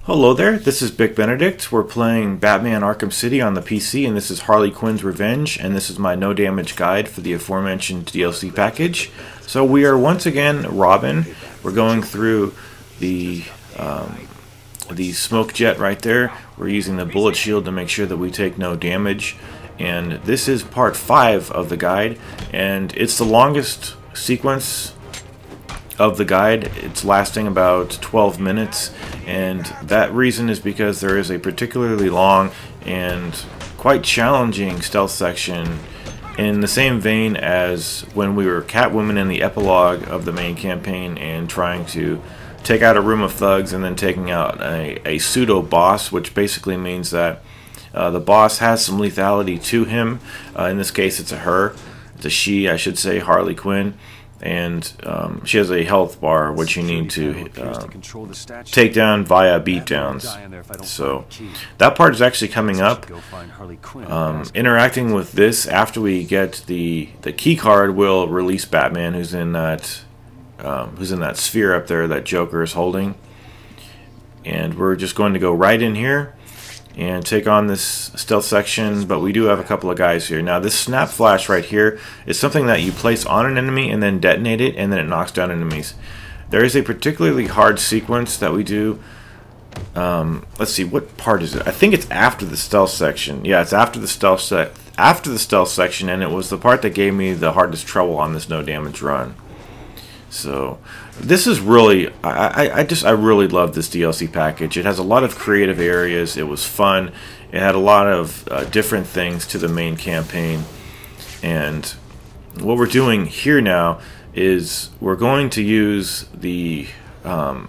Hello there, this is Bick Benedict. We're playing Batman Arkham City on the PC, and this is Harley Quinn's Revenge, and this is my no damage guide for the aforementioned DLC package. So we are once again Robin. We're going through the smoke jet right there. We're using the bullet shield to make sure that we take no damage. And this is part 5 of the guide, and it's the longest sequence of the guide. It's lasting about 12 minutes, and that reason is because there is a particularly long and quite challenging stealth section in the same vein as when we were Catwoman in the epilogue of the main campaign and trying to take out a room of thugs and then taking out a pseudo boss, which basically means that the boss has some lethality to him. In this case it's a her, it's a she I should say, Harley Quinn. And she has a health bar which you need to take down via beatdowns. So that part is actually coming up. Interacting with this after we get the key card will release Batman, who's in that sphere up there that Joker is holding. And we're just going to go right in here and take on this stealth section, but we do have a couple of guys here. Now this snap flash right here is something that you place on an enemy and then detonate it, and then it knocks down enemies. There is a particularly hard sequence that we do. Let's see, what part is it? I think it's after the stealth section. Yeah, it's after the stealth section, and it was the part that gave me the hardest trouble on this no damage run. So this is really, I really love this DLC package. It has a lot of creative areas. It was fun. It had a lot of different things to the main campaign. And what we're doing here now is we're going to use the, I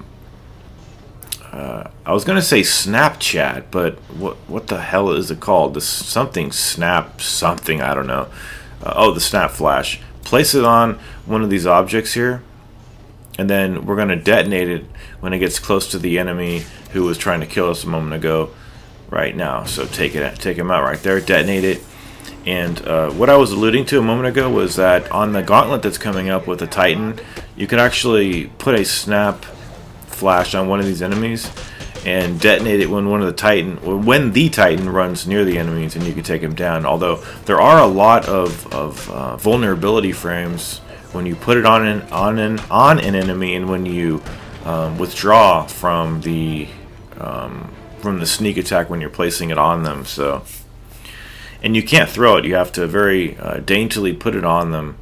was going to say Snapchat, but what the hell is it called? This something snap something, I don't know. Oh, the snap flash. Place it on one of these objects here, and then we're going to detonate it when it gets close to the enemy who was trying to kill us a moment ago right now. So take him out right there, detonate it. And what I was alluding to a moment ago was that on the gauntlet that's coming up with the Titan, you can actually put a snap flash on one of these enemies and detonate it when when the Titan runs near the enemies, and you can take him down. Although there are a lot of vulnerability frames when you put it on an enemy, and when you withdraw from the sneak attack when you're placing it on them. So, and you can't throw it; you have to very daintily put it on them.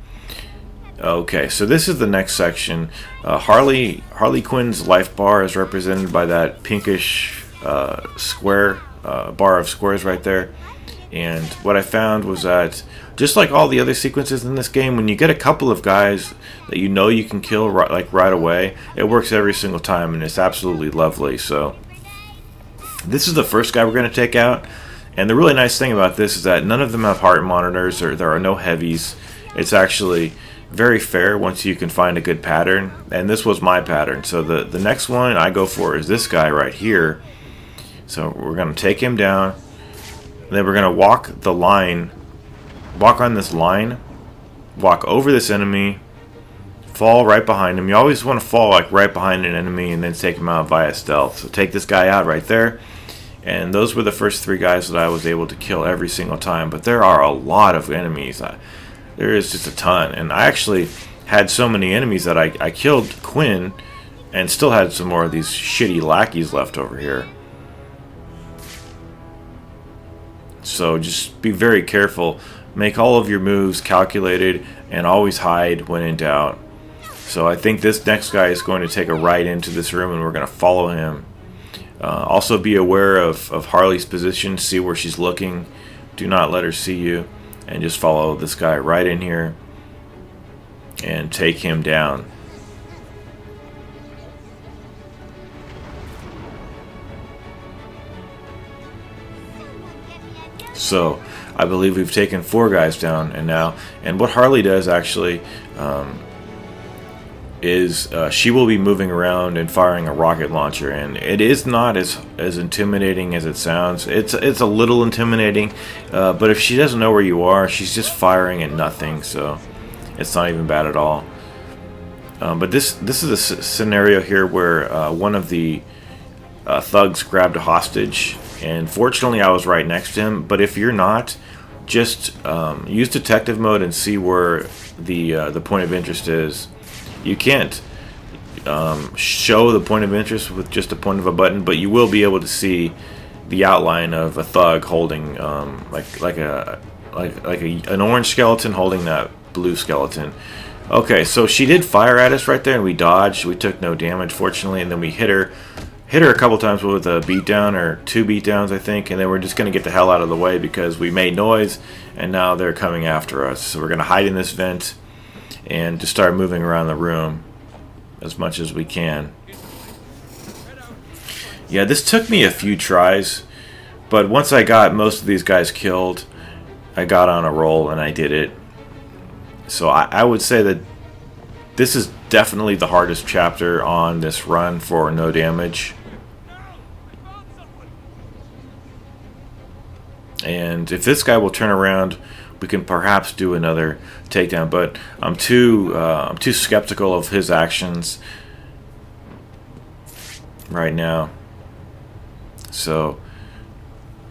Okay, so this is the next section. Harley Quinn's life bar is represented by that pinkish square bar of squares right there. And what I found was that, just like all the other sequences in this game, when you get a couple of guys that you know you can kill right away, it works every single time, and it's absolutely lovely. So this is the first guy we're going to take out, and the really nice thing about this is that none of them have heart monitors, or there are no heavies. It's actually very fair once you can find a good pattern, and this was my pattern. So the next one I go for is this guy right here. So we're going to take him down. And then we're going to walk on this line, walk over this enemy, fall right behind him. You always want to fall right behind an enemy and then take him out via stealth. So take this guy out right there. And those were the first 3 guys that I was able to kill every single time. But there are a lot of enemies. There is just a ton. And I actually had so many enemies that I killed Quinn and still had some more of these shitty lackeys left over here. So just be very careful. Make all of your moves calculated, and always hide when in doubt. So I think this next guy is going to take a right into this room, and we're going to follow him. Also be aware of Harley's position. See where she's looking. Do not let her see you. And just follow this guy right in here and take him down. So I believe we've taken 4 guys down, and what Harley does actually is she will be moving around and firing a rocket launcher, and it is not as intimidating as it sounds. It's a little intimidating, but if she doesn't know where you are, she's just firing at nothing, so it's not even bad at all. But this is a scenario here where one of the thugs grabbed a hostage, and fortunately I was right next to him. But if you're not, just use detective mode and see where the point of interest is. You can't show the point of interest with just a point of a button, but you will be able to see the outline of a thug holding like an orange skeleton holding that blue skeleton. Okay, so she did fire at us right there, and we dodged. We took no damage, fortunately, and then we hit her a couple times with a beatdown, or 2 beatdowns, I think, and then we're just going to get the hell out of the way because we made noise, and now they're coming after us. So we're going to hide in this vent and just start moving around the room as much as we can. Yeah, this took me a few tries, but once I got most of these guys killed, I got on a roll and I did it. So I would say that this is definitely the hardest chapter on this run for no damage. And if this guy will turn around, we can perhaps do another takedown. But I'm too skeptical of his actions right now. So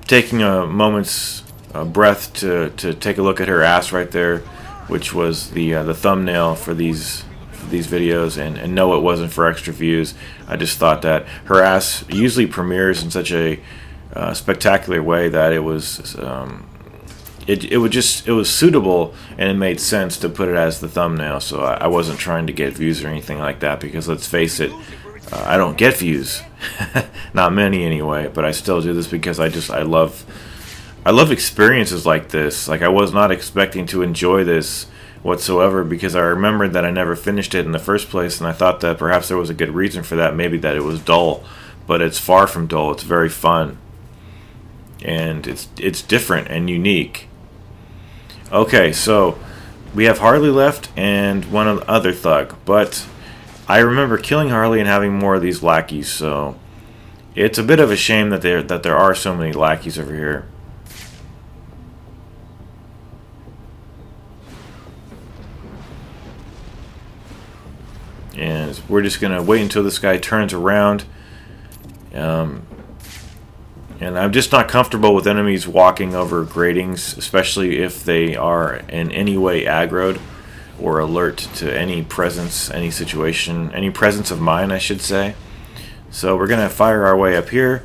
taking a moment's breath to take a look at her ass right there, which was the thumbnail for these videos, and no, it wasn't for extra views. I just thought that her ass usually premieres in such a spectacular way that it was it was suitable, and it made sense to put it as the thumbnail. So I wasn't trying to get views or anything like that, because let's face it, I don't get views, not many anyway. But I still do this because I love experiences like this. Like, I was not expecting to enjoy this whatsoever, because I remembered that I never finished it in the first place, and I thought that perhaps there was a good reason for that, maybe that it was dull. But it's far from dull. It's very fun, and it's different and unique. Okay, so we have Harley left and one other thug, but I remember killing Harley and having more of these lackeys, so it's a bit of a shame that there are so many lackeys over here. And we're just going to wait until this guy turns around. And I'm just not comfortable with enemies walking over gratings, especially if they are in any way aggroed or alert to any presence, any situation, any presence of mine, I should say. So we're going to fire our way up here.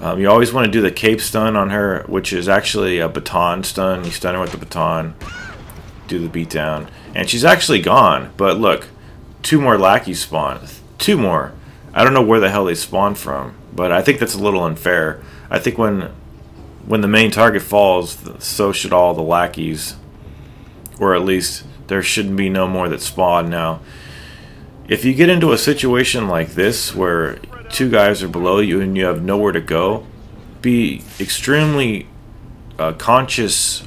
You always want to do the cape stun on her, which is actually a baton stun. You stun her with the baton, do the beatdown, and she's actually gone. But look, 2 more lackeys spawn. 2 more. I don't know where the hell they spawned from, but I think that's a little unfair. I think when the main target falls, so should all the lackeys, or at least there shouldn't be no more that spawn. Now, if you get into a situation like this where 2 guys are below you and you have nowhere to go, be extremely conscious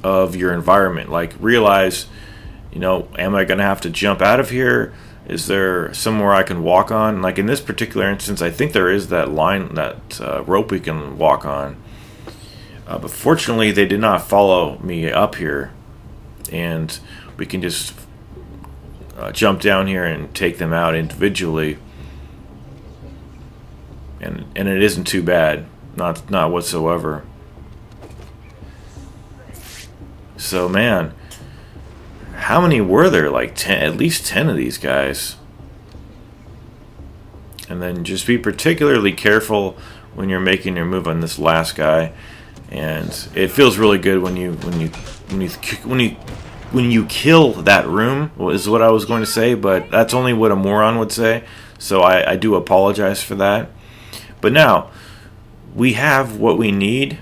of your environment. Like, realize, you know, am I going to have to jump out of here? Is there somewhere I can walk on? Like in this particular instance, I think there is that line, that rope we can walk on. But fortunately, they did not follow me up here, and we can just jump down here and take them out individually. And it isn't too bad, not whatsoever. So man, how many were there? Like 10, at least 10 of these guys. And then just be particularly careful when you're making your move on this last guy. And it feels really good when you kill that room, is what I was going to say, but that's only what a moron would say. So I do apologize for that. But now we have what we need.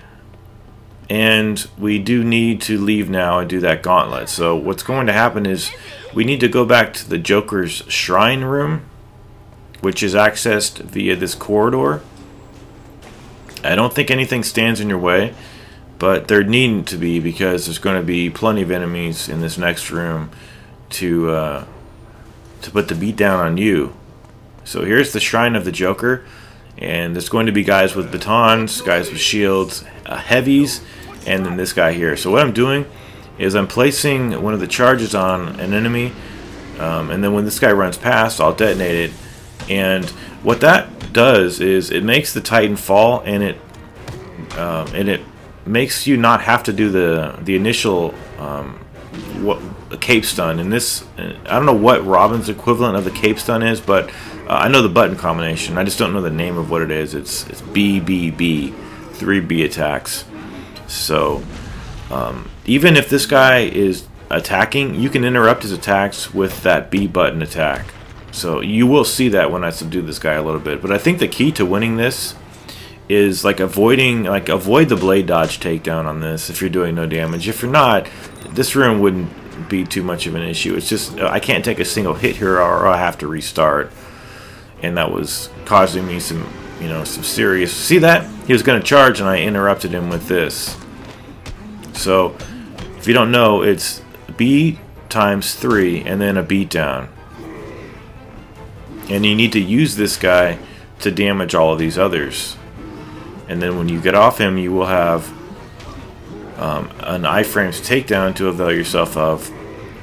And we do need to leave now and do that gauntlet. So what's going to happen is we need to go back to the Joker's shrine room, which is accessed via this corridor. I don't think anything stands in your way, but there needn't to be, because there's going to be plenty of enemies in this next room to put the beat down on you. So here's the shrine of the Joker, and there's going to be guys with batons, guys with shields, heavies, and then this guy here. So what I'm doing is I'm placing one of the charges on an enemy, and then when this guy runs past, I'll detonate it. And what that does is it makes the Titan fall, and it makes you not have to do the initial cape stun. And this, I don't know what Robin's equivalent of the cape stun is, but I know the button combination. I just don't know the name of what it is. It's B B B, 3 B attacks. So even if this guy is attacking, you can interrupt his attacks with that B button attack. So you will see that when I subdue this guy a little bit. But I think the key to winning this is like avoid the blade dodge takedown on this if you're doing no damage. If you're not, this rune wouldn't be too much of an issue. It's just I can't take a single hit here or I have to restart. And that was causing me some, some serious... See that? He was going to charge and I interrupted him with this. So if you don't know, it's B times 3 and then a beatdown. And you need to use this guy to damage all of these others. And then when you get off him, you will have an iframes takedown to avail yourself of.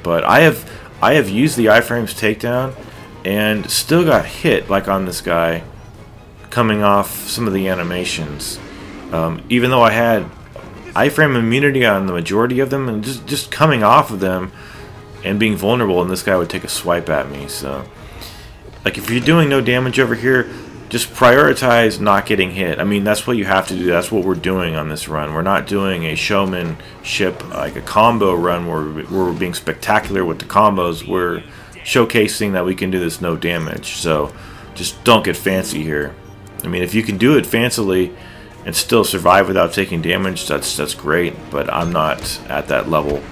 But I have used the iframes takedown and still got hit, like on this guy, coming off some of the animations. Even though I had iframe immunity on the majority of them, and just coming off of them and being vulnerable, and this guy would take a swipe at me. So, like, if you're doing no damage over here, just prioritize not getting hit. I mean, that's what you have to do. That's what we're doing on this run. We're not doing a showmanship, like a combo run where we're being spectacular with the combos. We're showcasing that we can do this no damage. So just don't get fancy here. I mean, if you can do it fancily and still survive without taking damage, that's great, but I'm not at that level.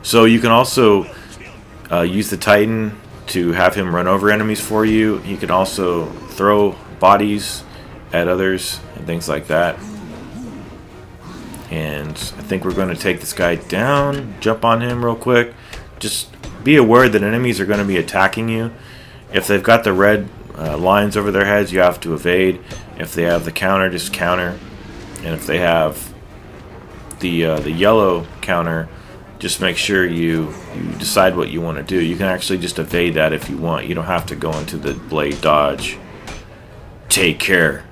So you can also use the Titan to have him run over enemies for you. He can also throw bodies at others and things like that. And I think we're going to take this guy down, jump on him real quick. Just be aware that enemies are going to be attacking you. If they've got the red lines over their heads, you have to evade. If they have the counter, just counter. And if they have the yellow counter, just make sure you decide what you want to do. You can actually just evade that if you want. You don't have to go into the blade dodge. Take care.